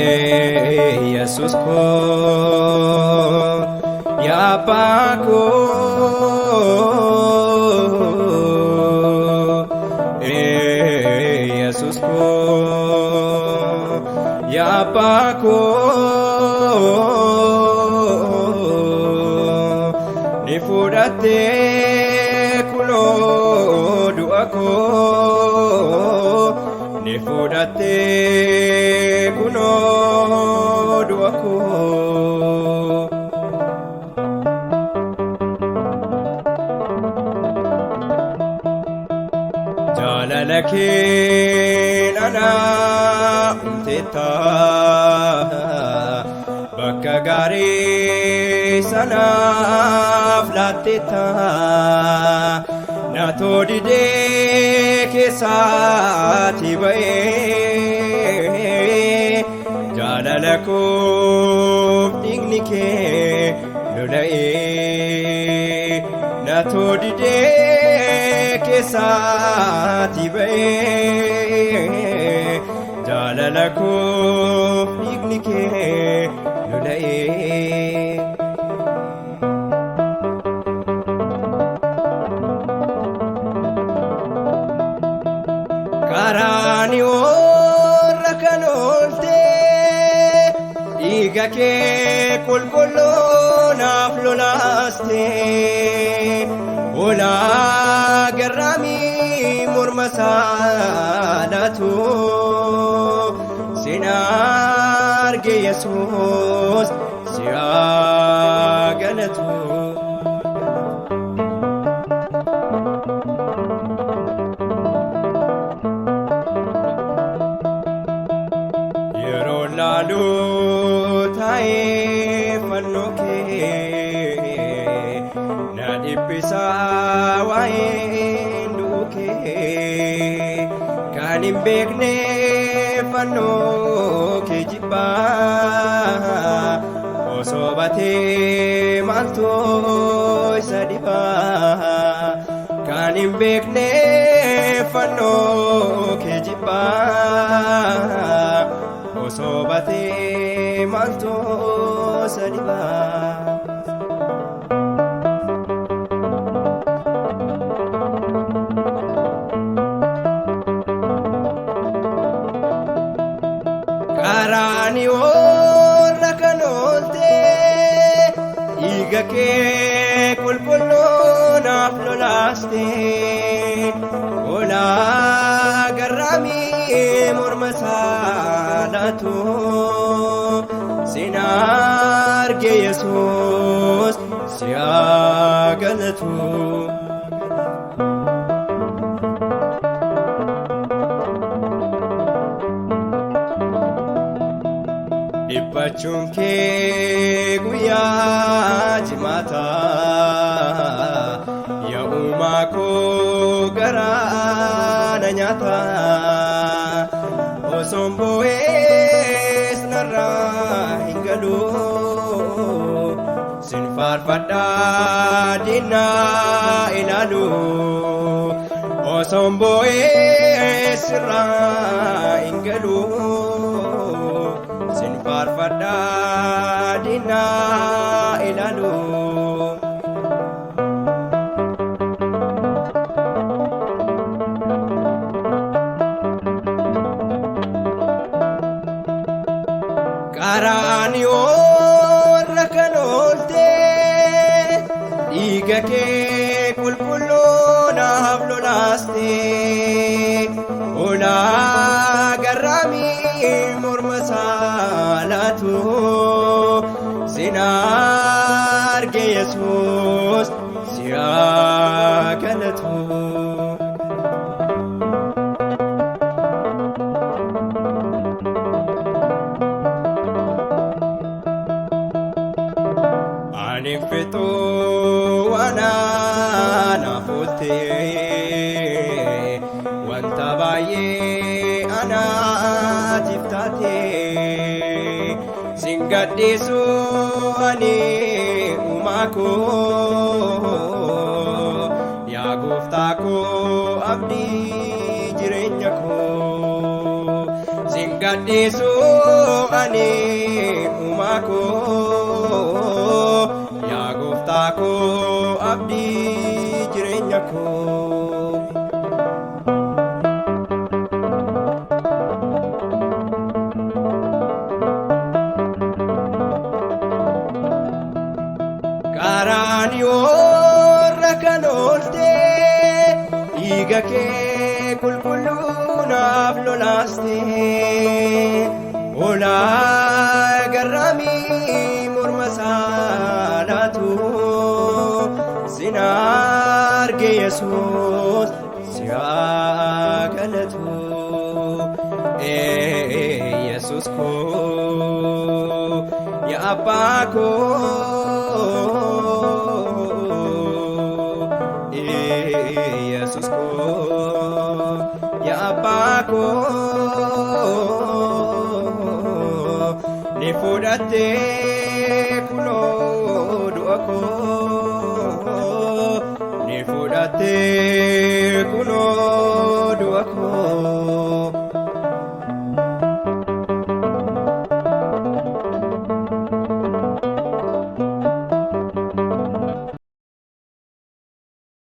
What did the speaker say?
Yesus ko ya Bako Yesus ko ya Bako ni fudhate kuno du'a ko ni fudhate kuno du'a ko jaalala kee ana umteetta bakka gaarii sanaaf laatteetta naatoo didee keessaati ba'ee jaalala koof dhiigni kee lola'ee naatoo didee keessaati ba'ee jaalala koof dhiigni kee lola'ee karaani warra kan ooltee dhiiga kee qulqulluu naaf lolaastee olaa garraamii morma saalaatu sin arge Yesuus si haa galatu yeroo laaluu taa'ee fannoo kee na dhiphisaa waa'een du'uu kee kan hin beekne fannoo kee jibbaa osoo batee maaltu isa dhibaa kan hin beekne fannoo kee jibbaa osoo batee maaltu isa dhibaa karaani warra kan ooltee dhiiga kee qulqulluu naaf lolaastee olaa garraamii morma saalaatu sin arge Yesuus si haa galatu dhiphachuun kee guyyaa jimaataa yaa uumaa koo garaa na nyaataa osoon boo'ees narraa hin galu sin faarfadhaa diinaa ilaalu osoon boo'ees irraa hin galu sin faarfadhaa diinaa ilaalu karaani warra kan ooltee dhiiga kee qulqulluu naaf lolaastee olaa garraamii morma saalaatu sin arge Yesuus si haa galatu ani fixuu wanaanaaf ooltee wanta baay'ee anaatiif taatee sin gadhiisu ani uumaa koo yaa gooftaa koo abdii jireenya koo sin gadhiisu ani uumaa koo yaa gooftaa koo abdii jireenya koo. Karaan yoorra kan ooltee dhiiga kee qulqulluu naaf lolaastee olaa garraamii morma saalaatu sin arge Yesuus si haa galatu. Yesuus koo yaa abbaa koo Yesus ko ya abbaa koo ni fudhattee kunoo du'a koo ni fudhattee kunoo